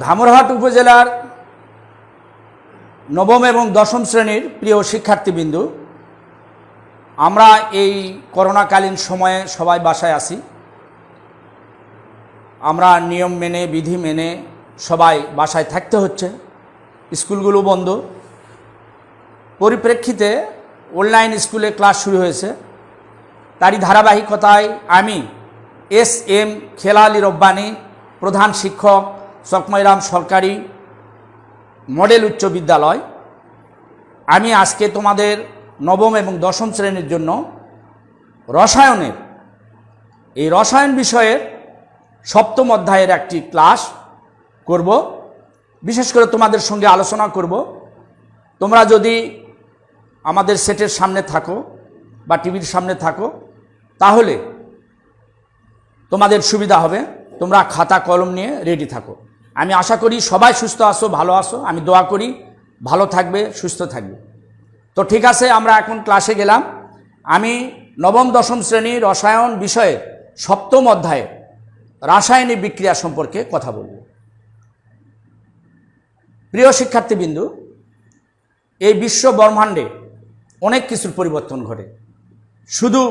ধামরহাট উপজেলার নবম এবং দশম শ্রেণীর প্রিয় শিক্ষার্থীবৃন্দ, আমরা এই করোনাকালীন সময়ে সবাই বাসায় আছি। আমরা নিয়ম মেনে বিধি মেনে সবাই বাসায় থাকতে হচ্ছে, স্কুলগুলো বন্ধ। পরিপ্রেক্ষিতে অনলাইন স্কুলে ক্লাস শুরু হয়েছে। তারই ধারাবাহিকতায় আমি এস.এম. খেলা আলী রব্বানী, প্রধান শিক্ষক, চকমাইরাম সরকারি মডেল উচ্চ বিদ্যালয়, আমি আজকে তোমাদের নবম এবং দশম শ্রেণীর জন্য রসায়নের এই রসায়ন বিষয়ের সপ্তম অধ্যায়ের একটি ক্লাস করব। বিশেষ করে তোমাদের সঙ্গে আলোচনা করব। তোমরা যদি আমাদের সেটের সামনে থাকো বা টিভির সামনে থাকো, তাহলে তোমাদের সুবিধা হবে। তোমরা খাতা কলম নিয়ে রেডি থাকো। আমি আশা করি সবাই সুস্থ আছো, ভালো আছো। আমি দোয়া করি ভালো থাকবে, সুস্থ থাকবে। তো ঠিক আছে, আমরা এখন ক্লাসে গেলাম। আমি নবম দশম শ্রেণীর রসায়ন বিষয়ে সপ্তম অধ্যায়ে রাসায়নিক বিক্রিয়া সম্পর্কে কথা বলব। প্রিয় শিক্ষার্থীবৃন্দ, এই বিশ্ব ব্রহ্মাণ্ডে অনেক কিছুর পরিবর্তন ঘটে। শুধু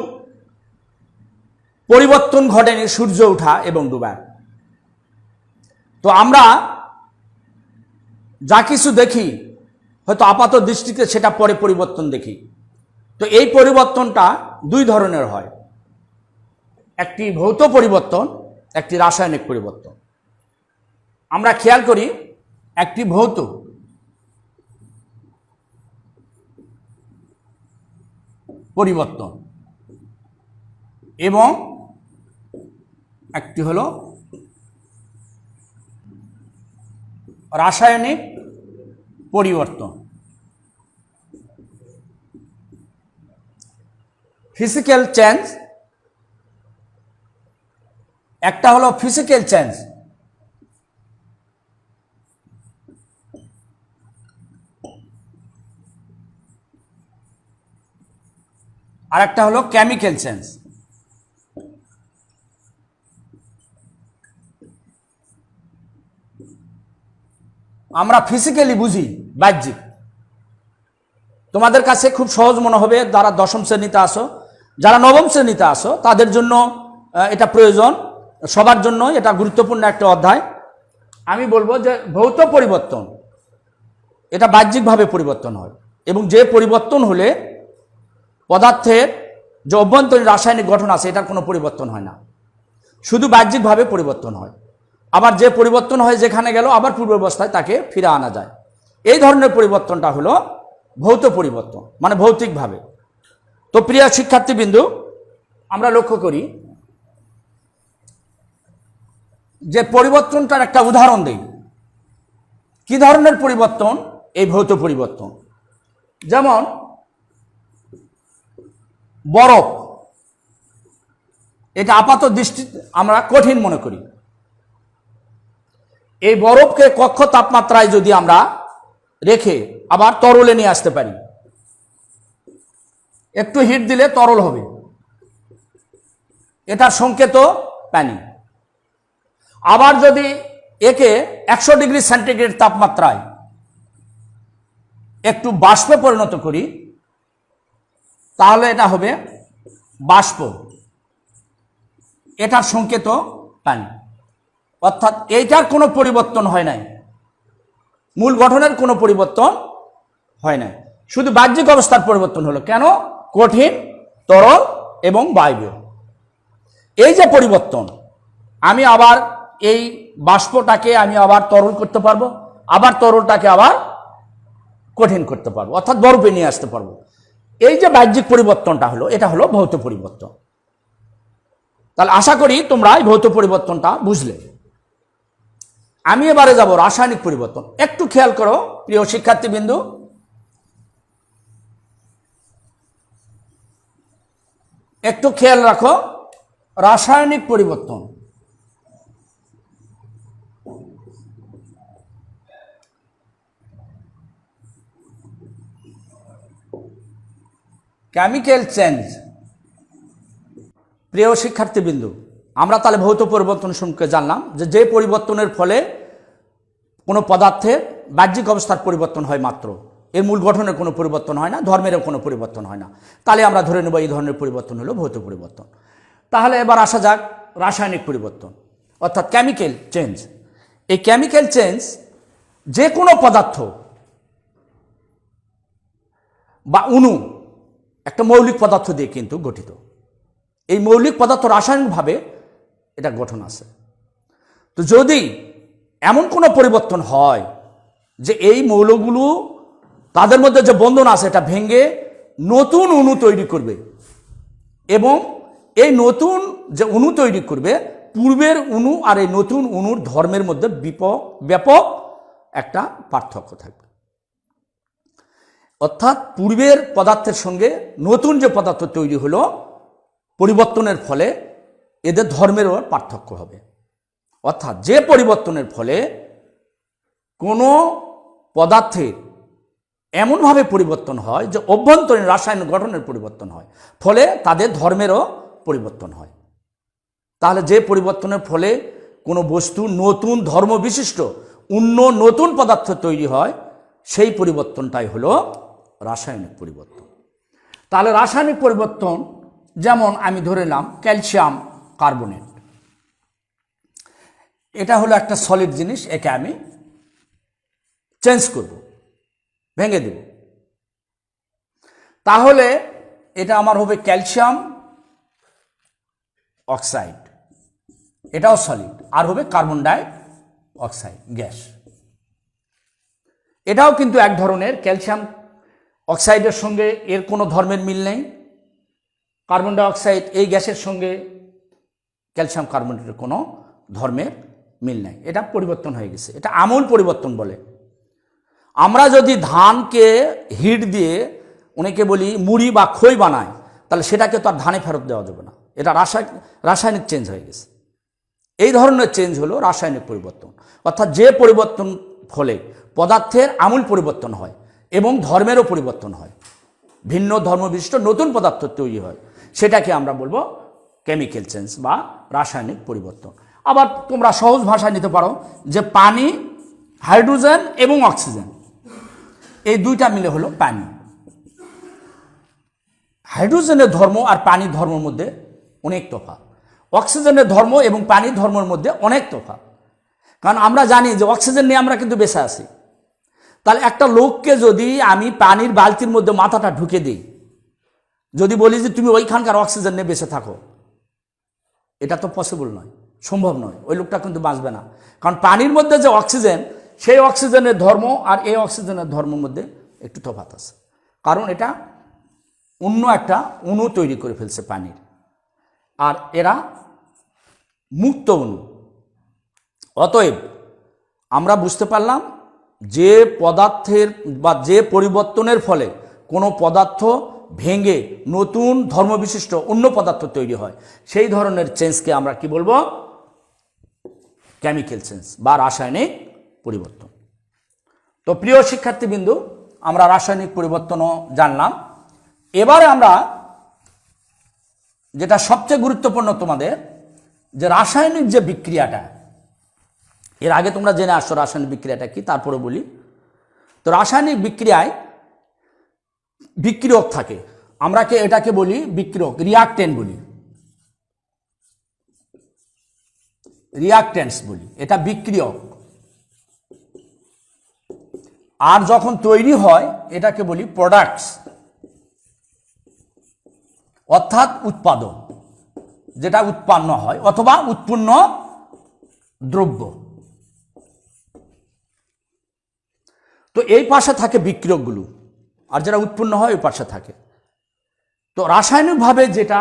পরিবর্তন ঘটেনি সূর্য ওঠা এবং ডুবা। তো আমরা যা কিছু দেখি, হয়তো আপাত দৃষ্টিতে সেটা পরে পরিবর্তন দেখি। তো এই পরিবর্তনটা দুই ধরনের হয়, একটি ভৌত পরিবর্তন, একটি রাসায়নিক পরিবর্তন। আমরা খেয়াল করি, একটি ভৌত পরিবর্তন এবং একটি হলো রাসায়নিক পরিবর্তন। ফিজিক্যাল চেঞ্জ, একটা হলো ফিজিক্যাল চেঞ্জ, আর একটা হলো কেমিক্যাল চেঞ্জ। আমরা ফিজিক্যালি বুঝি বাহ্যিক। তোমাদের কাছে খুব সহজ মনে হবে যারা দশম শ্রেণীতে আসো, যারা নবম শ্রেণীতে আসো তাদের জন্য এটা প্রয়োজন, সবার জন্য এটা গুরুত্বপূর্ণ একটা অধ্যায়। আমি বলবো যে ভৌত পরিবর্তন এটা বাহ্যিকভাবে পরিবর্তন হয়, এবং যে পরিবর্তন হলে পদার্থের যে অভ্যন্তরীণ রাসায়নিক গঠন আছে এটার কোনো পরিবর্তন হয় না, শুধু বাহ্যিকভাবে পরিবর্তন হয়। আবার যে পরিবর্তন হয় যেখানে গেল আবার পূর্বাবস্থায় তাকে ফিরে আনা যায়। এই ধরনের পরিবর্তনটা হলো ভৌত পরিবর্তন, মানে ভৌতিকভাবে। তো প্রিয় শিক্ষার্থীবৃন্দ, আমরা লক্ষ্য করি যে পরিবর্তনটার একটা উদাহরণ দেই। কি ধরনের পরিবর্তন? এই ভৌত পরিবর্তন। যেমন বরফ, এটা আপাত দৃষ্টিতে আমরা কঠিন মনে করি। এই বরফকে কক্ষ তাপমাত্রায় যদি আমরা রেখে আবার তরলে নিয়ে আসতে পারি, একটু হিট দিলে তরল হবে, এটার সংকেত পানি। আবার যদি একে 100 ডিগ্রি সেন্টিগ্রেড তাপমাত্রায় একটু বাষ্পে পরিণত করি, তাহলে এটা হবে বাষ্প, এটার সংকেত পানি। অর্থাৎ এইটার কোনো পরিবর্তন হয় নাই, মূল গঠনের কোনো পরিবর্তন হয় নাই, শুধু বাহ্যিক অবস্থার পরিবর্তন হলো। কেন? কঠিন, তরল এবং বায়বীয়। এই যে পরিবর্তন, আমি আবার এই বাষ্পটাকে আমি আবার তরল করতে পারবো, আবার তরলটাকে আবার কঠিন করতে পারবো, অর্থাৎ বরফে নিয়ে আসতে পারবো। এই যে বাহ্যিক পরিবর্তনটা হলো, এটা হলো ভৌত পরিবর্তন। তাহলে আশা করি তোমরা এই ভৌত পরিবর্তনটা বুঝলে। আমি এবারে যাব রাসায়নিক পরিবর্তন। একটু খেয়াল করো প্রিয় শিক্ষার্থীবৃন্দু, একটু খেয়াল রাখো। রাসায়নিক পরিবর্তন, কেমিক্যাল চেঞ্জ। প্রিয় শিক্ষার্থীবৃন্দ, আমরা তাহলে ভৌত পরিবর্তন সম্পর্কে জানলাম যে পরিবর্তনের ফলে কোনো পদার্থের বাহ্যিক অবস্থার পরিবর্তন হয় মাত্র, এর মূল গঠনের কোনো পরিবর্তন হয় না, ধর্মেরও কোনো পরিবর্তন হয় না, তাহলে আমরা ধরে নেব এই ধরনের পরিবর্তন হলো ভৌত পরিবর্তন। তাহলে এবার আসা যাক রাসায়নিক পরিবর্তন, অর্থাৎ কেমিক্যাল চেঞ্জ। এই কেমিক্যাল চেঞ্জ যে কোনো পদার্থ বা অণু একটা মৌলিক পদার্থ দিয়ে কিন্তু গঠিত। এই মৌলিক পদার্থ রাসায়নিকভাবে এটা গঠন আছে। তো যদি এমন কোনো পরিবর্তন হয় যে এই মৌলগুলো তাদের মধ্যে যে বন্ধন আছে এটা ভেঙে নতুন অণু তৈরি করবে, এবং এই নতুন যে অণু তৈরি করবে পূর্বের অণু আর এই নতুন অণুর ধর্মের মধ্যে ব্যাপক একটা পার্থক্য থাকবে। অর্থাৎ পূর্বের পদার্থের সঙ্গে নতুন যে পদার্থ তৈরি হলো পরিবর্তনের ফলে এদের ধর্মেরও পার্থক্য হবে। অর্থাৎ যে পরিবর্তনের ফলে কোনো পদার্থের এমনভাবে পরিবর্তন হয় যে অভ্যন্তরীণ রাসায়নিক গঠনের পরিবর্তন হয়, ফলে তাদের ধর্মেরও পরিবর্তন হয়। তাহলে যে পরিবর্তনের ফলে কোনো বস্তু নতুন ধর্ম বিশিষ্ট অন্য নতুন পদার্থ তৈরি হয় সেই পরিবর্তনটাই হলো রাসায়নিক পরিবর্তন। তাহলে রাসায়নিক পরিবর্তন যেমন আমি ধরে নিলাম ক্যালসিয়াম কার্বনেট, এটা হলো একটা সলিড জিনিস, একে আমি চেঞ্জ করব, ভেঙে দেব, তাহলে এটা আমার হবে ক্যালসিয়াম অক্সাইড, এটাও সলিড, আর হবে কার্বন ডাই অক্সাইড গ্যাস। এটাও কিন্তু এক ধরনের ক্যালসিয়াম অক্সাইডের সঙ্গে এর কোনো ধর্মের মিল নেই, কার্বন ডাই অক্সাইড এই গ্যাসের সঙ্গে ক্যালসিয়াম কার্বনেটের কোনো ধর্মের মিল নেই, এটা পরিবর্তন হয়ে গেছে, এটা আমূল পরিবর্তন বলে। আমরা যদি ধানকে হিট দিয়ে অনেকে বলি মুড়ি বা খই বানায়, তাহলে সেটাকে তো আর ধানে ফেরত দেওয়া যাবে না, এটা রাসায়নিক চেঞ্জ হয়ে গেছে। এই ধরনের চেঞ্জ হলো রাসায়নিক পরিবর্তন। অর্থাৎ যে পরিবর্তন ফলে পদার্থের আমূল পরিবর্তন হয় এবং ধর্মেরও পরিবর্তন হয়, ভিন্ন ধর্মবিশিষ্ট নতুন পদার্থ তৈরি হয়, সেটাকে আমরা বলবো কেমিক্যাল চেঞ্জ বা রাসায়নিক পরিবর্তন। আবার তোমরা সহজ ভাষায় নিতে পারো যে পানি, হাইড্রোজেন এবং অক্সিজেন এই দুইটা মিলে হলো পানি। হাইড্রোজেনের ধর্ম আর পানির ধর্মের মধ্যে অনেক তফাৎ, অক্সিজেনের ধর্ম এবং পানির ধর্মের মধ্যে অনেক তফাৎ। কারণ আমরা জানি যে অক্সিজেন নিয়ে আমরা কিন্তু বেঁচে আছি। তাহলে একটা লোককে যদি আমি পানির বালতির মধ্যে মাথাটা ঢুকে দিই, যদি বলি যে তুমি ওইখানকার অক্সিজেন নিয়ে বেঁচে থাকো, এটা তো পসিবল নয়, সম্ভব নয়, ওই লোকটা কিন্তু বাঁচবে না। কারণ পানির মধ্যে যে অক্সিজেন, সেই অক্সিজেনের ধর্ম আর এই অক্সিজেনের ধর্মের মধ্যে একটু তফাৎ আছে, কারণ এটা অন্য একটা অণু তৈরি করে ফেলছে পানির, আর এরা মুক্ত অণু। অতএব আমরা বুঝতে পারলাম যে পদার্থের বা যে পরিবর্তনের ফলে কোনো পদার্থ ভেঙে নতুন ধর্মবিশিষ্ট অন্য পদার্থ তৈরি হয়, সেই ধরনের চেঞ্জকে আমরা কি বলবো? কেমিক্যাল চেঞ্জ বা রাসায়নিক পরিবর্তন। তো প্রিয় শিক্ষার্থীবৃন্দু, আমরা রাসায়নিক পরিবর্তনও জানলাম। এবারে আমরা যেটা সবচেয়ে গুরুত্বপূর্ণ তোমাদের, যে রাসায়নিক যে বিক্রিয়াটা, এর আগে তোমরা জেনে আসছো রাসায়নিক বিক্রিয়াটা কি, তারপরে বলি। তো রাসায়নিক বিক্রিয়ায় বিক্রিয়ক থাকে, আমরা এটাকে বলি বিক্রিয়ক, রিয়াক্টেন্ট বলি, রিয়াক্টেন্টস বলি, এটা বিক্রিয়ক। আর যখন তৈরি হয় এটাকে বলি প্রোডাক্টস, অর্থাৎ উৎপাদন, যেটা উৎপন্ন হয় অথবা উৎপন্ন দ্রব্য। তো এই পাশে থাকে বিক্রিয়কগুলো, আর যেটা উৎপন্ন হয় ওই পাশে থাকে। তো রাসায়নিকভাবে যেটা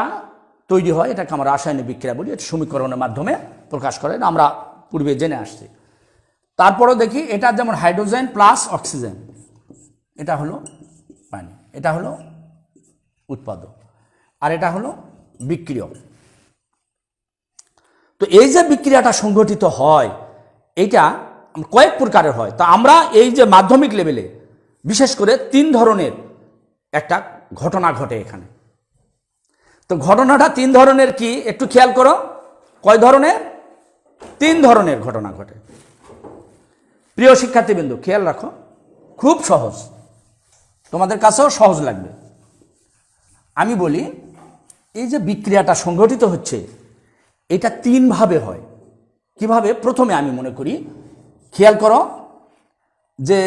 তৈরি হয় এটাকে আমরা রাসায়নিক বিক্রিয়া বলি, এটা সমীকরণের মাধ্যমে প্রকাশ করে, আমরা পূর্বে জেনে আসছি। তারপরেও দেখি, এটা যেমন হাইড্রোজেন প্লাস অক্সিজেন, এটা হলো পানি, এটা হলো উৎপাদক, আর এটা হলো বিক্রিয়ক। তো এই যে বিক্রিয়াটা সংঘটিত হয়, এইটা কয়েক প্রকারের হয়। তা আমরা এই যে মাধ্যমিক লেভেলে বিশেষ করে 3 ধরনের একটা ঘটনা ঘটে এখানে। তো ঘটনাটা 3 ধরনের কি একটু খেয়াল করো। কয় ধরনের? 3 ধরনের ঘটনা ঘটে। প্রিয় শিক্ষার্থীবৃন্দ, খেয়াল রাখো, খুব সহজ, তোমাদের কাছেও সহজ লাগবে। আমি বলি, এই যে বিক্রিয়াটা সংঘটিত হচ্ছে, এটা তিনভাবে হয়। কিভাবে? প্রথমে আমি মনে করি, খেয়াল করো, যে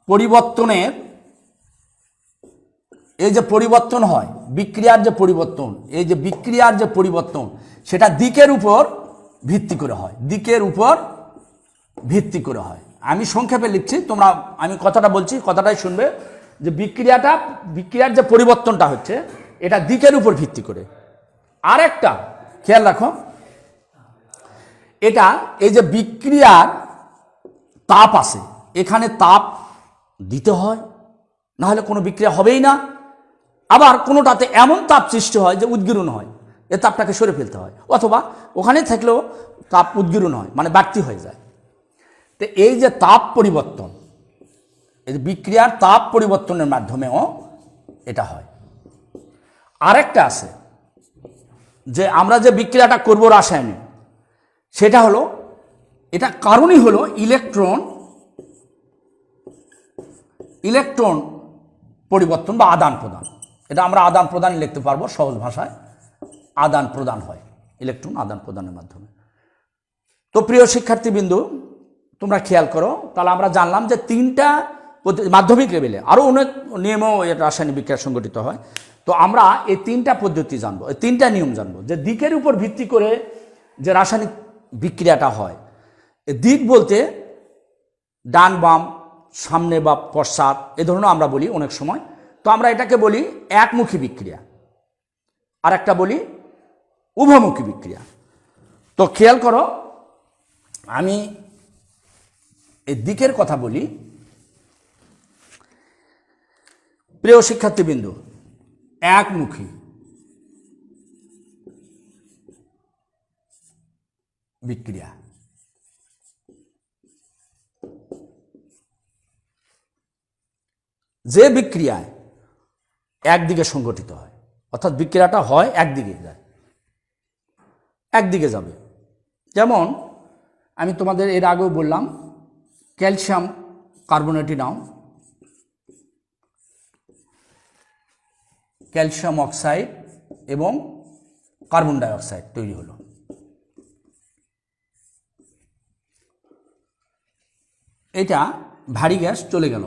পরিবর্তনের এই যে পরিবর্তন হয়, বিক্রিয়ার যে পরিবর্তন, এই যে বিক্রিয়ার যে পরিবর্তন, সেটা দিকের উপর ভিত্তি করে হয়, দিকের উপর ভিত্তি করে হয়। আমি সংক্ষেপে লিখছি, তোমরা, আমি কথাটা বলছি, কথাটাই শুনবে, যে বিক্রিয়ার যে পরিবর্তনটা হচ্ছে, এটা দিকের উপর ভিত্তি করে। আর একটা খেয়াল রাখো, এটা এই যে বিক্রিয়ার তাপ আছে, এখানে তাপ দিতে হয়, না হলে কোনো বিক্রিয়া হবেই না। আবার কোনোটাতে এমন তাপ সৃষ্টি হয় যে উদ্গীরণ হয়, এ তাপটাকে সরে ফেলতে হয়, অথবা ওখানে থাকলেও তাপ উদ্গীরণ হয়, মানে বাড়তি হয়ে যায়। তো এই যে তাপ পরিবর্তন, এই বিক্রিয়ার তাপ পরিবর্তনের মাধ্যমেও এটা হয়। আরেকটা আছে, যে আমরা যে বিক্রিয়াটা করব রাসায়নিক, সেটা হলো, এটা কারণই হলো ইলেকট্রন পরিবর্তন বা আদান প্রদান। এটা আমরা আদান প্রদান লিখতে পারবো সহজ ভাষায়, আদান প্রদান হয় ইলেকট্রন আদান প্রদানের মাধ্যমে। তো প্রিয় শিক্ষার্থীবৃন্দু, তোমরা খেয়াল করো, তাহলে আমরা জানলাম যে তিনটা মাধ্যমিক লেভেলে আরও অনেক নিয়মেও রাসায়নিক বিক্রিয়া সংগঠিত হয়। তো আমরা এই তিনটা পদ্ধতি জানবো, এই তিনটা নিয়ম জানবো, যে দিকের উপর ভিত্তি করে যে রাসায়নিক বিক্রিয়াটা হয়। দিক বলতে ডান বাম, সামনে বা পশ্চাৎ, এ ধরনের আমরা বলি অনেক সময়। তো আমরা এটাকে বলি একমুখী বিক্রিয়া, আর একটা বলি উভমুখী বিক্রিয়া। তো খেয়াল করো, আমি এই দিকের কথা বলি। প্রিয় শিক্ষার্থীবৃন্দ, একমুখী বিক্রিয়া, যে বিক্রিয়ায় একদিকে সংঘটিত হয়, অর্থাৎ বিক্রিয়াটা হয় একদিকে যায়, একদিকে যাবে। যেমন আমি তোমাদের এর আগেও বললাম, ক্যালসিয়াম কার্বনেটই নাও, ক্যালসিয়াম অক্সাইড এবং কার্বন ডাই অক্সাইড তৈরি হলো। এটা ভারী গ্যাস চলে গেল,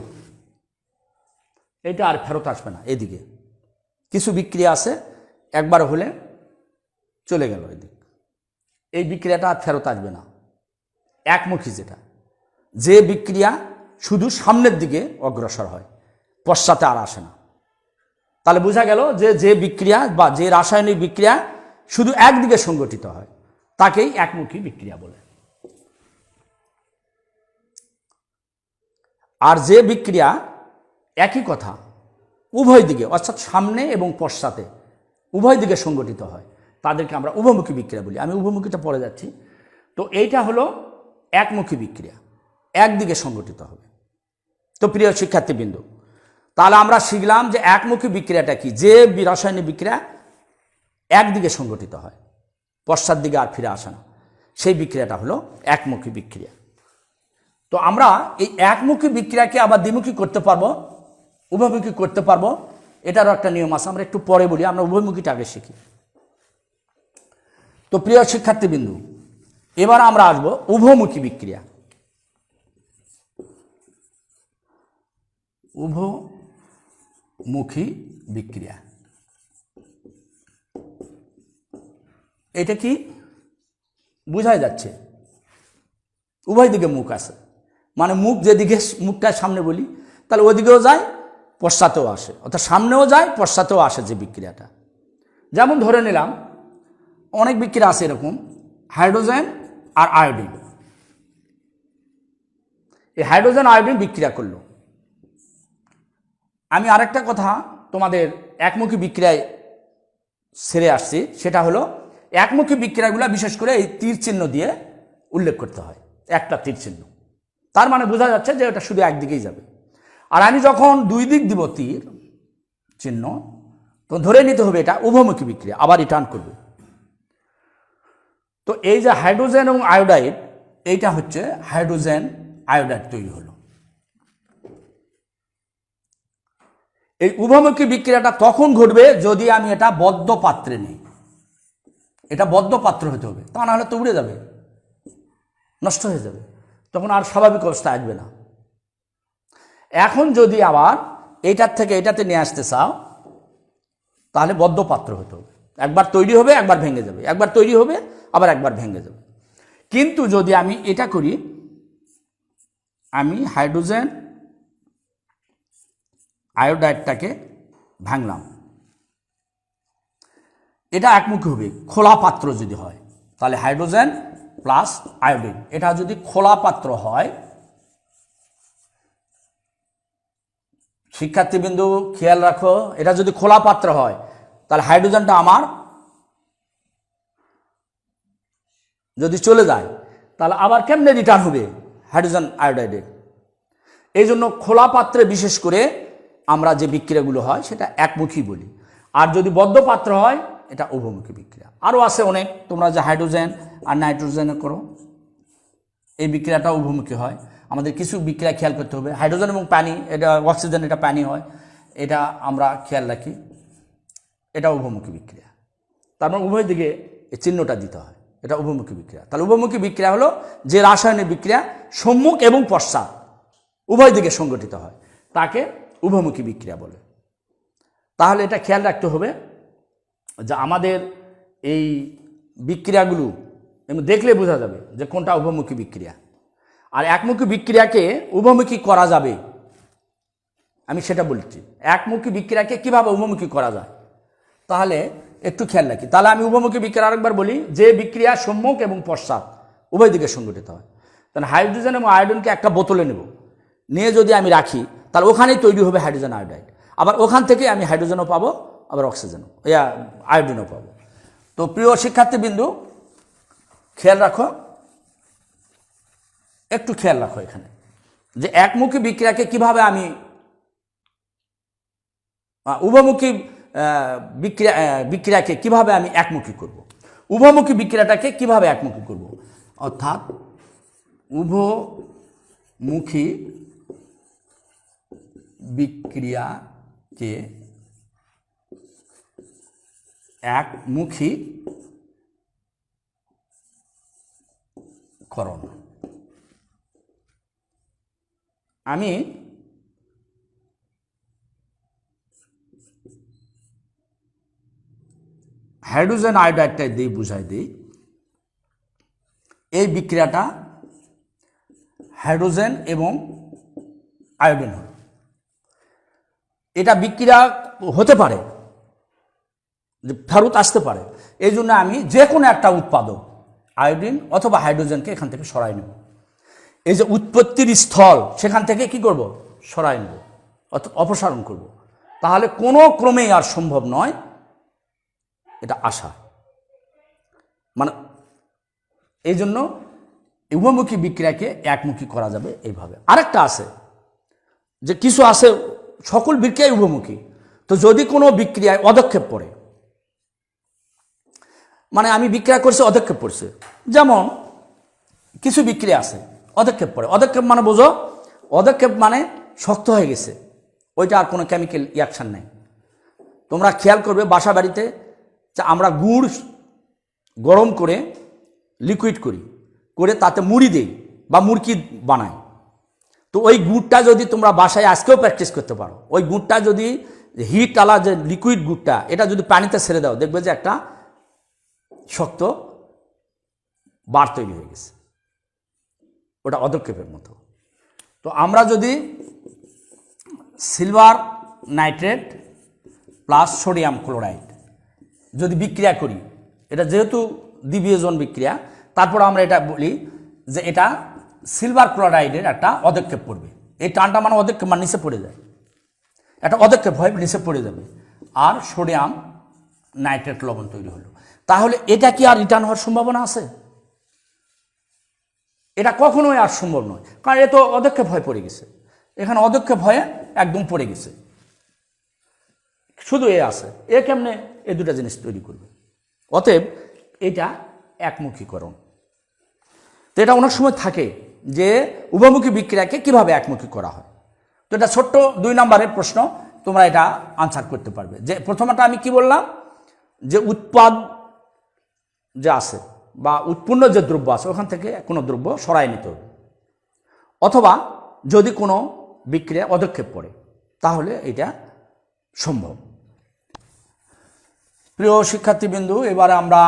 এটা আর ফেরত আসবে না এদিকে। কিছু বিক্রিয়া আছে, একবার হলে চলে গেল এদিক, এই বিক্রিয়াটা আর ফেরত আসবে না। একমুখী যেটা, যে বিক্রিয়া শুধু সামনের দিকে অগ্রসর হয়, পশ্চাতে আর আসে না। তাহলে বোঝা গেল যে যে বিক্রিয়া বা যে রাসায়নিক বিক্রিয়া শুধু একদিকে সংগঠিত হয়, তাকেই একমুখী বিক্রিয়া বলে। আর যে বিক্রিয়া একই কথা উভয় দিকে, অর্থাৎ সামনে এবং পশ্চাতে উভয় দিকে সংগঠিত হয়, তাদেরকে আমরা উভমুখী বিক্রিয়া বলি। আমি উভমুখীটা পড়ে যাচ্ছি। তো এইটা হলো একমুখী বিক্রিয়া, একদিকে সংগঠিত হবে। তো প্রিয় শিক্ষার্থীবৃন্দ, তাহলে আমরা শিখলাম যে একমুখী বিক্রিয়াটা কি, যে রাসায়নিক বিক্রিয়া একদিকে সংগঠিত হয়, পশ্চাৎ দিকে আর ফিরে আসে না, সেই বিক্রিয়াটা হলো একমুখী বিক্রিয়া। তো আমরা এই একমুখী বিক্রিয়াকে আবার দ্বিমুখী করতে পারবো, উভয়মুখী করতে পারবো, এটারও একটা নিয়ম আছে, আমরা একটু পরে বলি, আমরা উভয়মুখীটা আগে শিখি। তো প্রিয় শিক্ষার্থীবৃন্দু, এবার আমরা আসবো উভয়মুখী বিক্রিয়া। উভয়মুখী বিক্রিয়া এটা কি বোঝাই যাচ্ছে? উভয় দিকে মুখ আছে, মানে মুখ যেদিকে, মুখটা সামনে বলি, তাহলে ওদিকেও যায়, পশ্চাতেও আসে, অর্থাৎ সামনেও যায়, পশ্চাতেও আসে যে বিক্রিয়াটা। যেমন ধরে নিলাম, অনেক বিক্রিয়া আছে এরকম, হাইড্রোজেন আর আয়োডিন। এই হাইড্রোজেন আয়োডিন বিক্রিয়া করলো। আমি আরেকটা কথা তোমাদের একমুখী বিক্রিয়ায় ছেড়ে আসছি, সেটা হলো একমুখী বিক্রিয়াগুলো বিশেষ করে এই তীর চিহ্ন দিয়ে উল্লেখ করতে হয়, একটা তীর চিহ্ন, তার মানে বোঝা যাচ্ছে যে ওটা শুধু একদিকেই যাবে। আর আমি যখন দুই দিক দিব তীর চিহ্ন, তো ধরে নিতে হবে এটা উভয়মুখী বিক্রিয়া, আবার রিটার্ন করবে। তো এই যে হাইড্রোজেন এবং আয়োডাইড, এইটা হচ্ছে হাইড্রোজেন আয়োডাইড তৈরি হলো। এই উভমুখী বিক্রিয়াটা তখন ঘটবে যদি আমি এটা বদ্ধ পাত্রে নিই। এটা বদ্ধ পাত্র হতে হবে, তা না হলে তো উড়ে যাবে, নষ্ট হয়ে যাবে, তখন আর স্বাভাবিক অবস্থা আসবে না। এখন যদি আবার এইটার থেকে এটাতে নিয়ে আসতে চাও তাহলে বদ্ধ পাত্র হতে হবে। একবার তৈরি হবে, একবার ভেঙে যাবে, একবার তৈরি হবে, আবার একবার ভেঙে যাবে। কিন্তু যদি আমি এটা করি, আমি হাইড্রোজেন আয়োডাইডটাকে ভাঙলাম, এটা একমুখী হবে। খোলা পাত্র যদি হয় তাহলে হাইড্রোজেন প্লাস আয়োডিন, এটা যদি খোলা পাত্র হয়, শিক্ষার্থীবৃন্দু খেয়াল রাখো, এটা যদি খোলা পাত্র হয় তাহলে হাইড্রোজেনটা আমার যদি চলে যায় তাহলে আবার কেমনে রিটার্ন হবে হাইড্রোজেন আয়োডাইডে। এই জন্য খোলা পাত্রে বিশেষ করে আমরা যে বিক্রিয়াগুলো হয় সেটা একমুখী বলি, আর যদি বদ্ধ পাত্র হয় এটা উভমুখী বিক্রিয়া। আরও আছে অনেক, তোমরা যে হাইড্রোজেন আর নাইট্রোজেনে করো, এই বিক্রিয়াটা উভমুখী হয়। আমাদের কিছু বিক্রিয়া খেয়াল করতে হবে। হাইড্রোজেন এবং পানি, এটা অক্সিজেন, এটা পানি হয়, এটা আমরা খেয়াল রাখি, এটা উভমুখী বিক্রিয়া। তার মানে উভয় দিকে এই চিহ্নটা দিতে হয়, এটা উভমুখী বিক্রিয়া। তাহলে উভমুখী বিক্রিয়া হলো যে রাসায়নিক বিক্রিয়া সম্মুখ এবং পশ্চাৎ উভয় দিকে সংগঠিত হয়, তাকে উভমুখী বিক্রিয়া বলে। তাহলে এটা খেয়াল রাখতে হবে যে আমাদের এই বিক্রিয়াগুলো দেখলে বোঝা যাবে যে কোনটা উভমুখী বিক্রিয়া। আর একমুখী বিক্রিয়াকে উভমুখী করা যাবে, আমি সেটা বলছি। একমুখী বিক্রিয়াকে কিভাবে উভমুখী করা যায় তাহলে একটু খেয়াল রাখি। তাহলে আমি উভমুখী বিক্রিয়া আরেকবার বলি, যে বিক্রিয়া সম্মুখ এবং পশ্চাৎ উভয় দিকে সংগঠিত হয়। তাহলে হাইড্রোজেন এবং আয়োডিনকে একটা বোতলে নেব, নিয়ে যদি আমি রাখি তাহলে ওখানেই তৈরি হবে হাইড্রোজেন আয়োডাইড। আবার ওখান থেকে আমি হাইড্রোজেনও পাবো, আবার অক্সিজেনও, আয়োডিনও পাবো। তো প্রিয় শিক্ষার্থীবৃন্দু খেয়াল রাখো, একটু খেয়াল রাখো এখানে যে একমুখী বিক্রিয়াকে কিভাবে আমি উভমুখী বিক্রিয়াকে কিভাবে আমি একমুখী করব, উভমুখী বিক্রিয়াটাকে কিভাবে একমুখী করব। অর্থাৎ উভমুখী বিক্রিয়াকে একমুখী করণ। আমি হাইড্রোজেন আয়োডাইডটা দিয়ে বুঝাই দিই। এই বিক্রিয়াটা হাইড্রোজেন এবং আয়োডিন হল, এটা বিক্রিয়া হতে পারে, ফেরত আসতে পারে। এই জন্য আমি যে কোনো একটা উৎপাদক আয়োডিন অথবা হাইড্রোজেনকে এখান থেকে সরাই নেব। এই যে উৎপত্তির স্থল সেখান থেকে কি করব, সরাই নেব, অর্থাৎ অপসারণ করব। তাহলে কোনো ক্রমেই আর সম্ভব নয় এটা আসা। মানে এই জন্য উভমুখী বিক্রিয়াকে একমুখী করা যাবে এইভাবে। আরেকটা আছে যে কিছু আছে সকল বিক্রিয়াই উভমুখী, তো যদি কোনো বিক্রিয়ায় অদক্ষেপ পড়ে, মানে আমি বিক্রিয়া করছি অদক্ষেপ পড়ছে, যেমন কিছু বিক্রিয়া আছে অদক্ষেপ পড়ে। অদক্ষেপ মানে বোঝো, অদক্ষেপ মানে শক্ত হয়ে গেছে, ওইটা আর কোনো কেমিক্যাল রিয়াকশান নেই। তোমরা খেয়াল করবে বাসা বাড়িতে যে আমরা গুড় গরম করে লিকুইড করি, করে তাতে মুড়ি দিই বা মুড়কি বানাই। তো ওই গুড়টা যদি তোমরা বাসায় আজকেও প্র্যাকটিস করতে পারো, ওই গুড়টা যদি হিট আলা যে লিকুইড গুড়টা, এটা যদি পানিতে ছেড়ে দাও, দেখবে যে একটা শক্ত বার তৈরি হয়ে গেছে, ওটা অদক্ষেপের মতো। তো আমরা যদি silver nitrate plus sodium chloride যদি বিক্রিয়া করি, এটা যেহেতু দ্বিবিয়োজন বিক্রিয়া, তারপর আমরা এটা বলি যে এটা সিলভার ক্লোরাইডের একটা অদক্ষেপ পড়বে। এই টানটা মানে অদক্ষেপ মানে নিচে পড়ে যায়, একটা অদক্ষেপ হয় নিচে পড়ে যাবে, আর সোডিয়াম নাইট্রেট লবণ তৈরি হলো। তাহলে এটা কি আর রিটার্ন হওয়ার সম্ভাবনা আছে? এটা কখনোই আর সম্ভব নয়, কারণ এ তো অদক্ষেপ হয়ে পড়ে গেছে, এখানে অদক্ষেপ হয়ে একদম পড়ে গেছে, শুধু এ আছে। এ কেমনে এই দুটা জিনিস তৈরি করবে? অতএব এটা একমুখীকরণ। তো এটা অনেক সময় থাকে যে উভয়মুখী বিক্রিয়াকে কিভাবে একমুখী করা হয়। তো এটা ছোট্ট 2 নম্বরের প্রশ্ন, তোমরা এটা আনসার করতে পারবে। যে প্রথমটা আমি কি বললাম, যে উৎপাদ যে আছে বা উৎপন্ন যে দ্রব্য আছে ওখান থেকে কোনো দ্রব্য সরাই নিতে হবে, অথবা যদি কোনো বিক্রিয়া পদক্ষেপ পড়ে তাহলে এটা সম্ভব। প্রিয় শিক্ষার্থীবৃন্দু, এবারে আমরা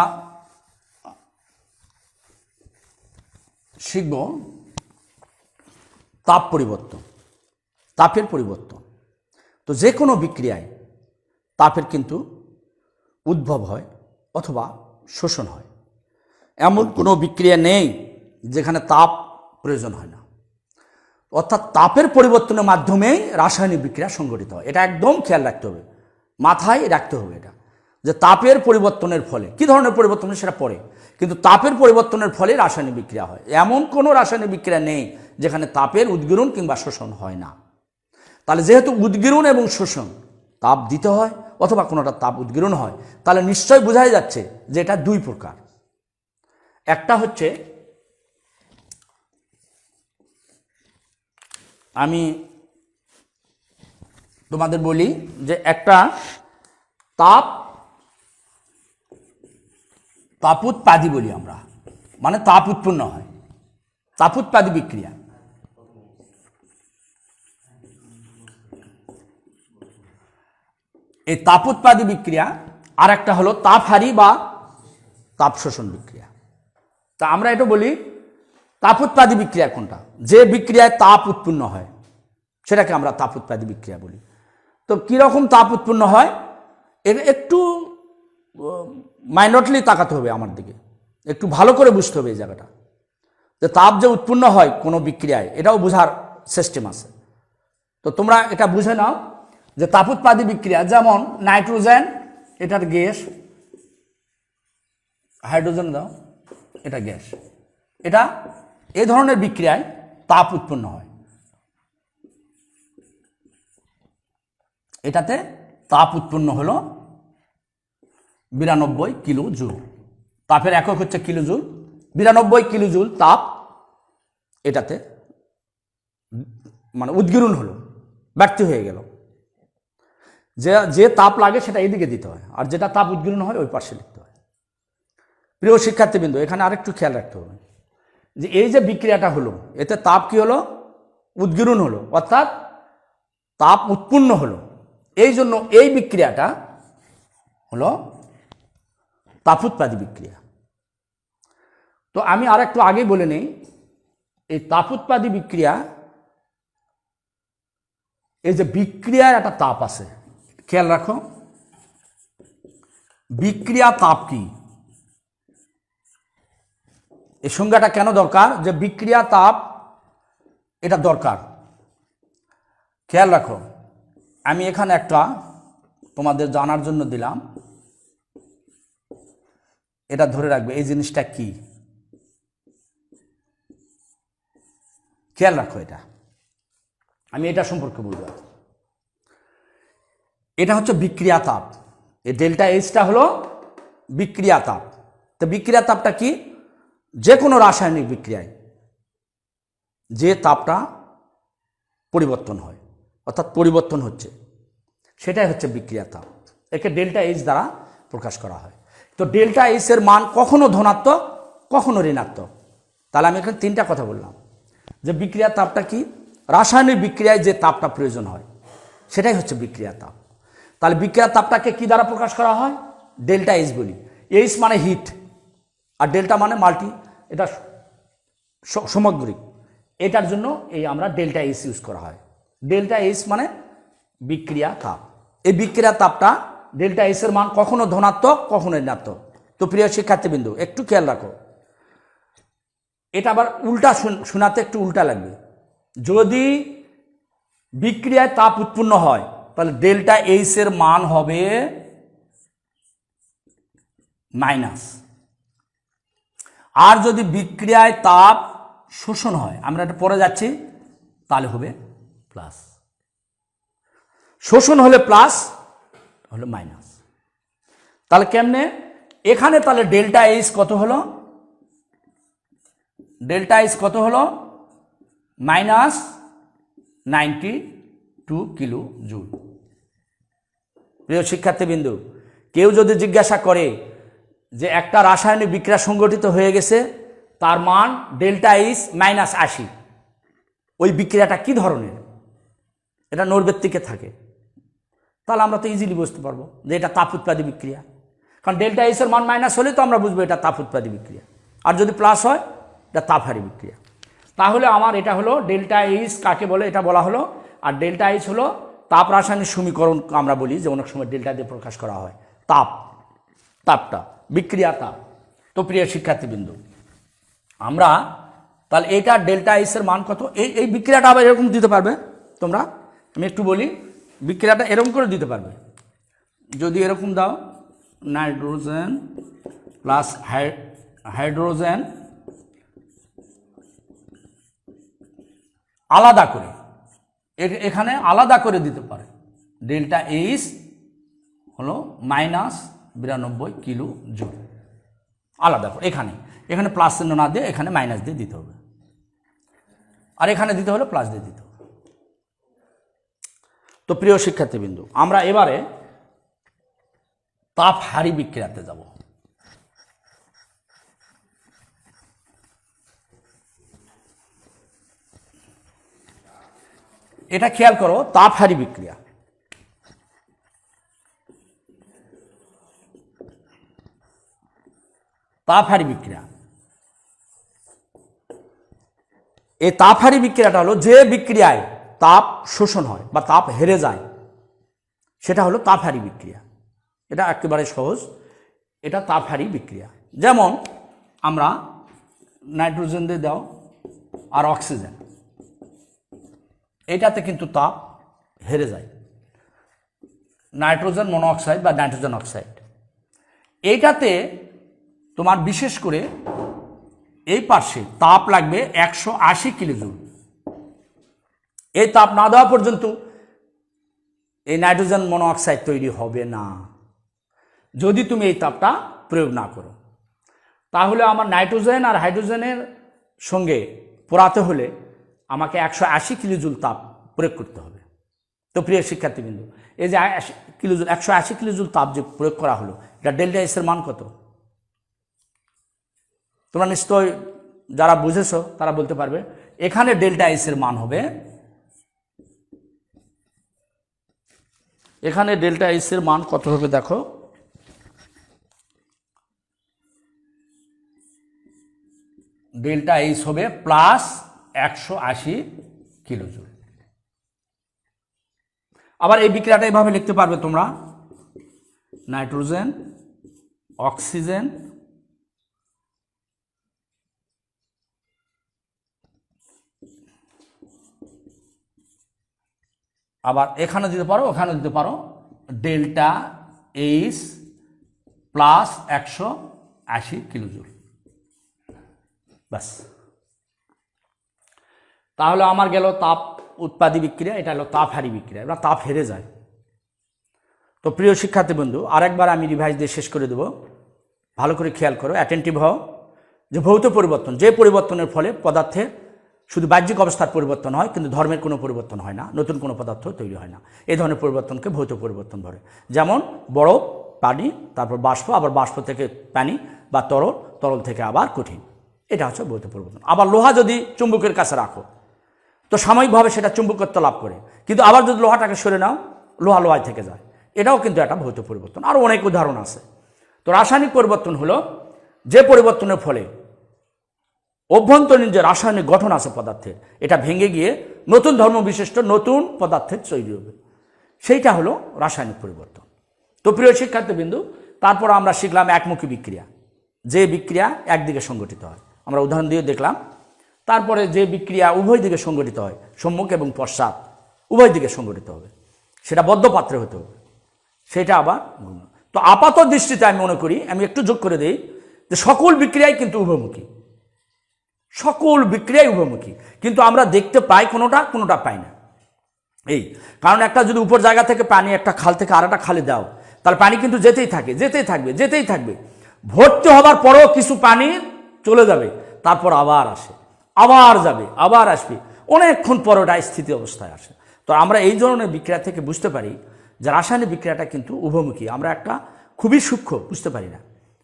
শিখব তাপ পরিবর্তন, তাপের পরিবর্তন। তো যে কোনো বিক্রিয়ায় তাপের কিন্তু উদ্ভব হয় অথবা শোষণ হয়, এমন কোনো বিক্রিয়া নেই যেখানে তাপ প্রয়োজন হয় না। অর্থাৎ তাপের পরিবর্তনের মাধ্যমেই রাসায়নিক বিক্রিয়া সংঘটিত হয়। এটা একদম খেয়াল রাখতে হবে, মাথায় রাখতে হবে এটা, যে তাপের পরিবর্তনের ফলে কী ধরনের পরিবর্তন সেটা পড়ে, কিন্তু তাপের পরিবর্তনের ফলে রাসায়নিক বিক্রিয়া হয়। এমন কোনো রাসায়নিক বিক্রিয়া নেই যেখানে তাপের উদ্গীরণ কিংবা শোষণ হয় না। তাহলে যেহেতু উদ্গীরণ এবং শোষণ তাপ দিতে হয় অথবা কোনোটা তাপ উদ্গীরণ হয়, তাহলে নিশ্চয় বোঝাই যাচ্ছে যে এটা 2 প্রকার। একটা হচ্ছে, আমি তোমাদের বলি যে একটা তাপোৎপাদী বলি আমরা, মানে তাপ উৎপন্ন হয়, তাপোৎপাদী বিক্রিয়া। এই তাপোৎপাদী বিক্রিয়া, আর একটা হলো তাপহারী বা তাপ শোষণ বিক্রিয়া। তা আমরা এটা বলি তাপোৎপাদী বিক্রিয়া কোনটা, যে বিক্রিয়ায় তাপ উৎপন্ন হয় সেটাকে আমরা তাপোৎপাদী বিক্রিয়া বলি। তো কীরকম তাপ উৎপন্ন হয় একটু মাইনরলি তাকাতে হবে আমার দিকে, একটু ভালো করে বুঝতে হবে এই জায়গাটা, যে তাপ যে উৎপন্ন হয় কোনো বিক্রিয়ায় এটাও বোঝার সিস্টেম আছে। তো তোমরা এটা বুঝে নাও যে তাপোৎপাদী বিক্রিয়া, যেমন নাইট্রোজেন, এটার গ্যাস, হাইড্রোজেন দাও, এটা গ্যাস, এটা এই ধরনের বিক্রিয়ায় তাপ উৎপন্ন হয়, এটাতে তাপ উৎপন্ন হলো 92 কিলো জুল। তাপের একক হচ্ছে কিলো জুল, 92 কিলো জুল তাপ এটাতে মানে উদ্গীরণ হলো, ব্যর্থ হয়ে গেল। যে তাপ লাগে সেটা এইদিকে দিতে হয়, আর যেটা তাপ উদ্গীরণ হয় ওই পাশে লিখতে হয়। প্রিয় শিক্ষার্থীবৃন্দ, এখানে আরেকটু খেয়াল রাখতে হবে যে এই যে বিক্রিয়াটা হলো, এতে তাপ কি হলো, উদ্গীরণ হলো, অর্থাৎ তাপ উৎপন্ন হলো। এই জন্য এই বিক্রিয়াটা হলো তাপোৎপাদী বিক্রিয়া। তো আমি আর একটু আগে বলে নেই, এই তাপোৎপাদী বিক্রিয়া, এই যে বিক্রিয়ার একটা তাপ আছে, খেয়াল রাখো, বিক্রিয়া তাপ কি, এই সংজ্ঞাটা কেন দরকার, যে বিক্রিয়া তাপ এটা দরকার। খেয়াল রাখো, আমি এখানে একটা তোমাদের জানার জন্য দিলাম, এটা ধরে রাখবে, এই জিনিসটা কি খেয়াল রাখো, এটা আমি এটা সম্পর্কে বলবো। এটা হচ্ছে বিক্রিয়া তাপ, এই ডেল্টা এইচটা হলো বিক্রিয়া তাপ। তো বিক্রিয়া তাপটা কি, যে কোনো রাসায়নিক বিক্রিয়ায় যে তাপটা পরিবর্তন হয়, অর্থাৎ পরিবর্তন হচ্ছে, সেটাই হচ্ছে বিক্রিয়া তাপ। একে ডেল্টা এইচ দ্বারা প্রকাশ করা হয়। তো ডেল্টা এইচ এর মান কখনো ধনাত্মক কখনো ঋণাত্মক। তাহলে আমি এখানে 3টা কথা বললাম, যে বিক্রিয়া তাপটা কি, রাসায়নিক বিক্রিয়ায় যে তাপটা প্রয়োজন হয় সেটাই হচ্ছে বিক্রিয়া তাপ। তাহলে বিক্রিয়া তাপটাকে কি দ্বারা প্রকাশ করা হয়, ডেল্টা এইচ বলি। এইচ মানে হিট, আর ডেল্টা মানে মাল্টি, এটা সামগ্রিক, এটার জন্য এই আমরা ডেল্টা এইচ ইউজ করা হয়। ডেল্টা এইচ মানে বিক্রিয়া তাপ। এই বিক্রিয়া তাপটা ডেল্টা এইচ এর মান কখনো ধনাত্মক কখনো ঋণাত্মক। তো প্রিয় শিক্ষার্থীবৃন্দ, একটু খেয়াল রাখো, এটা আবার উল্টা শোনাতে একটু উল্টা লাগবে। যদি বিক্রিয়ায় তাপ উৎপন্ন হয় তাহলে ডেল্টা এইচ এর মান হবে মাইনাস, আর যদি বিক্রিয়ায় তাপ শোষণ হয়, আমরা এটা পরে যাচ্ছি, তাহলে হবে প্লাস। শোষণ হলে প্লাস, হলো মাইনাস। তাহলে কেমনে, এখানে তাহলে ডেল্টা এইচ কত হলো ডেল্টা এইচ কত হলো -92 কিলো জুল। প্রিয় শিক্ষার্থীবৃন্দু, কেউ যদি জিজ্ঞাসা করে যে একটা রাসায়নিক বিক্রিয়া সংগঠিত হয়ে গেছে, তার মান ডেল্টা এইচ -80, ওই বিক্রিয়াটা কি ধরনের, এটা নৈর্ব্যক্তিকে থাকে, তাহলে আমরা তো ইজিলি বুঝতে পারবো যে এটা তাপ উৎপাদী বিক্রিয়া। কারণ ডেল্টা এইচ এর মান মাইনাস হলে তো আমরা বুঝবো এটা তাপ উৎপাদী বিক্রিয়া, আর যদি প্লাস হয় এটা তাপহারী বিক্রিয়া। তাহলে আমার এটা হলো ডেল্টা এইচ কাকে বলে এটা বলা হলো। আর ডেল্টা এইচ হলো তাপ রাসায়নিক সমীকরণ, আমরা বলি যে অনেক সময় ডেল্টা দিয়ে প্রকাশ করা হয়, তাপটা বিক্রিয়া তাপ। তো প্রিয় শিক্ষার্থীবৃন্দু, আমরা তাহলে এটা ডেল্টা এইচ এর মান কত, এই বিক্রিয়াটা আবার এরকম দিতে পারবে তোমরা, আমি একটু বলি, বিক্রিয়াটা এরকম করে দিতে পারবে। যদি এরকম দাও নাইট্রোজেন প্লাস হাইড্রোজেন আলাদা করে, এখানে আলাদা করে দিতে পারে, ডেল্টা এইচ হলো -92 কিলো জুল আলাদা করে, এখানে প্লাস চিহ্ন না দিয়ে এখানে মাইনাস দিয়ে দিতে হবে, আর এখানে দিতে হলে প্লাস দিয়ে দিতে হবে। তো প্রিয় শিক্ষার্থীবৃন্দু, আমরা এবারে তাপহারী বিক্রিয়াতে যাব। এটা খেয়াল করো, তাপহারী বিক্রিয়া। তাপহারী বিক্রিয়া, এই তাপহারী বিক্রিয়াটা হলো যে বিক্রিয়ায় তাপ শোষণ হয় বা তাপ হেরে যায়, সেটা হলো তাপহারী বিক্রিয়া। এটা একেবারে সহজ, এটা তাপহারী বিক্রিয়া। যেমন আমরা নাইট্রোজেন দিয়ে দাও আর অক্সিজেন, এটাতে কিন্তু তাপ হেরে যায়, নাইট্রোজেন মনোঅক্সাইড বা নাইট্রোজেন অক্সাইড। এইটাতে তোমার বিশেষ করে এই পার্শ্বে তাপ লাগবে 180 কিলো জুল। এই তাপ না দেওয়া পর্যন্ত এই নাইট্রোজেন মনোঅক্সাইড তৈরি হবে না। যদি তুমি এই তাপটা প্রয়োগ না করো, তাহলে আমার নাইট্রোজেন আর হাইড্রোজেনের সঙ্গে পোড়াতে হলে আমাকে 180 কিলো জুল তাপ প্রয়োগ করতে হবে। তো প্রিয় শিক্ষার্থীবৃন্দ, এই যে 180 কিলো জুল তাপ যে প্রয়োগ করা হলো, এটা ডেল্টা এইচ এর মান কত? তোমরা নিশ্চয় যারা বুঝেছো তারা বলতে পারবে। এখানে ডেল্টা এইচ এর মান হবে, এখানে ডেল্টা এইচ এর মান কত হবে দেখো, ডেল্টা এইচ হবে +180 কিলো জুল। আবার এই বিক্রিয়াটা এভাবে লিখতে পারবে তোমরা, নাইট্রোজেন অক্সিজেন আবার এখানে দিতে পারো, ওখানে দিতে পারো, ডেল্টা এইচ +180 কিলো জুল, বাস। তাহলে আমার গেল তাপ উৎপাদী বিক্রিয়া, এটা হলো তাপহারী বিক্রিয়া, এবার তাপ হেরে যায়। তো প্রিয় শিক্ষার্থী বন্ধু, আরেকবার আমি রিভাইজ দিয়ে শেষ করে দেব, ভালো করে খেয়াল করো, অ্যাটেন্টিভ হও। যে ভৌত পরিবর্তন, যে পরিবর্তনের ফলে পদার্থে শুধু বাহ্যিক অবস্থার পরিবর্তন হয়, কিন্তু ধর্মের কোনো পরিবর্তন হয় না, নতুন কোনো পদার্থ তৈরি হয় না, এই ধরনের পরিবর্তনকে ভৌত পরিবর্তন ধরে। যেমন বরফ, পানি, তারপর বাষ্প, আবার বাষ্প থেকে পানি বা তরল, তরল থেকে আবার কঠিন, এটা হচ্ছে ভৌত পরিবর্তন। আবার লোহা যদি চুম্বকের কাছে রাখো, তো সাময়িকভাবে সেটা চুম্বকত্ব লাভ করে, কিন্তু আবার যদি লোহাটাকে সরে নাও, লোহা লোহায় থেকে যায়, এটাও কিন্তু একটা ভৌত পরিবর্তন। আরও অনেক উদাহরণ আছে। তো রাসায়নিক পরিবর্তন হলো যে পরিবর্তনের ফলে অভ্যন্তরীণ যে রাসায়নিক গঠন আছে পদার্থের, এটা ভেঙে গিয়ে নতুন ধর্মবিশিষ্ট নতুন পদার্থের তৈরি হবে, সেইটা হলো রাসায়নিক পরিবর্তন। তো প্রিয় শিক্ষার্থীবৃন্দু, তারপর আমরা শিখলাম একমুখী বিক্রিয়া, যে বিক্রিয়া একদিকে সংগঠিত হয়, আমরা উদাহরণ দিয়ে দেখলাম। তারপরে যে বিক্রিয়া উভয় দিকে সংগঠিত হয়, সম্মুখ এবং পশ্চাৎ উভয় দিকে সংগঠিত হবে, সেটা বদ্ধ পাত্রে হতে হবে, সেটা আবার। তো আপাত দৃষ্টিতে আমি মনে করি, আমি একটু যোগ করে দিই, যে সকল বিক্রিয়াই কিন্তু উভয়মুখী, সকল বিক্রিয়াই উভয়মুখী, কিন্তু আমরা দেখতে পাই কোনোটা, কোনোটা পাই না। এই কারণ একটা যদি উপর জায়গা থেকে পানি একটা খাল থেকে আর একটা খালে দাও, তাহলে পানি কিন্তু যেতেই থাকে, যেতেই থাকবে, যেতেই থাকবে। ভর্তি হবার পরেও কিছু পানি চলে যাবে, তারপর আবার আসে, আবার যাবে, আবার আসবে, অনেকক্ষণ পর ওটা স্থিতি অবস্থায় আসে। তো আমরা এই ধরনের বিক্রিয়া থেকে বুঝতে পারি যে রাসায়নিক বিক্রিয়াটা কিন্তু উভমুখী। আমরা একটা খুবই সূক্ষ্ম বুঝতে পারি না।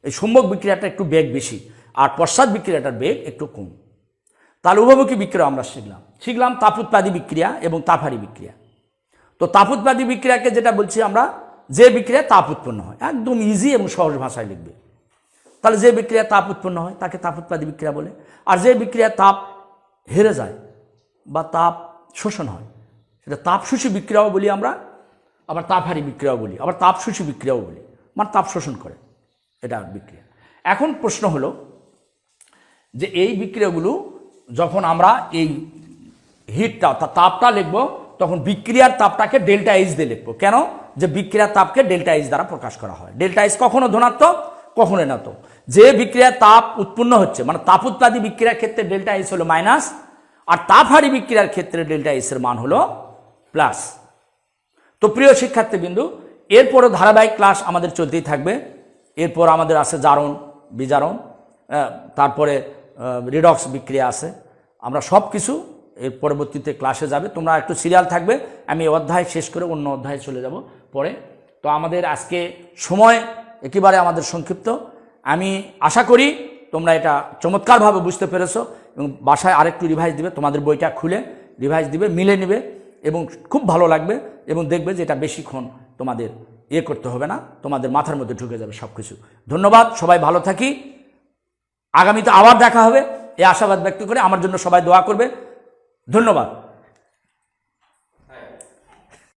এই সম্মুখ বিক্রিয়াটা একটু বেগ বেশি, আর পশ্চাৎ বিক্রিয়াটার বেগ একটু কম। তাহলে উভমুখী বিক্রিয়া আমরা শিখলাম তাপোৎপাদী বিক্রিয়া এবং তাপহারী বিক্রিয়া। তো তাপোৎপাদী বিক্রিয়াকে যেটা বলছি আমরা, যে বিক্রিয়া তাপ উৎপন্ন হয়, একদম ইজি এবং সহজ ভাষায় লিখবে। তাহলে যে বিক্রিয়া তাপ উৎপন্ন হয় তাকে তাপোৎপাদী বিক্রিয়া বলে, আর যে বিক্রিয়া তাপ হেরে যায় বা তাপ শোষণ হয় সেটা তাপশোষী বিক্রিয়াও বলি আমরা, আবার তাপহারী বিক্রিয়াও বলি, আবার তাপশোষী বিক্রিয়াও বলি, মানে তাপ শোষণ করে, এটা বিক্রিয়া। এখন প্রশ্ন হলো যে এই বিক্রিয়াগুলো যখন আমরা এই হিটটা অর্থাৎ তাপটা লিখবো, তখন বিক্রিয়ার তাপটাকে ডেল্টা এইচ দিয়ে লিখবো। কেন? যে বিক্রিয়ার তাপকে ডেল্টা এইচ দ্বারা প্রকাশ করা হয়। ডেল্টা এইচ কখনো ধনাত্মক, কখনো ঋণাত্মক। যে বিক্রিয়ার তাপ উৎপন্ন হচ্ছে, মানে তাপোৎপাদী বিক্রিয়ার ক্ষেত্রে ডেল্টা এইচ হলো মাইনাস, আর তাপহারী বিক্রিয়ার ক্ষেত্রে ডেল্টা এইচ এর মান হলো প্লাস। তো প্রিয় শিক্ষার্থীবৃন্দু, এরপরও ধারাবাহিক ক্লাস আমাদের চলতেই থাকবে। এরপর আমাদের আছে জারণ, বিজারণ, তারপরে রিডক্স বিক্রিয়া আছে। আমরা সব কিছু এর পরবর্তীতে ক্লাসে যাবে, তোমরা একটু সিরিয়াল থাকবে। আমি অধ্যায় শেষ করে অন্য অধ্যায়ে চলে যাব পরে। তো আমাদের আজকে সময় একেবারে আমাদের সংক্ষিপ্ত। আমি আশা করি তোমরা এটা চমৎকারভাবে বুঝতে পেরেছো এবং বাসায় আরেকটু রিভাইজ দিবে, তোমাদের বইটা খুলে রিভাইজ দিবে, মিলে নেবে এবং খুব ভালো লাগবে এবং দেখবে যে এটা বেশিক্ষণ তোমাদের করতে হবে না, তোমাদের মাথার মধ্যে ঢুকে যাবে সব কিছু। ধন্যবাদ, সবাই ভালো থাকি। আগামীতে আবার দেখা হবে এই আশাবাদ ব্যক্ত করে আমার জন্য সবাই দোয়া করবে। ধন্যবাদ।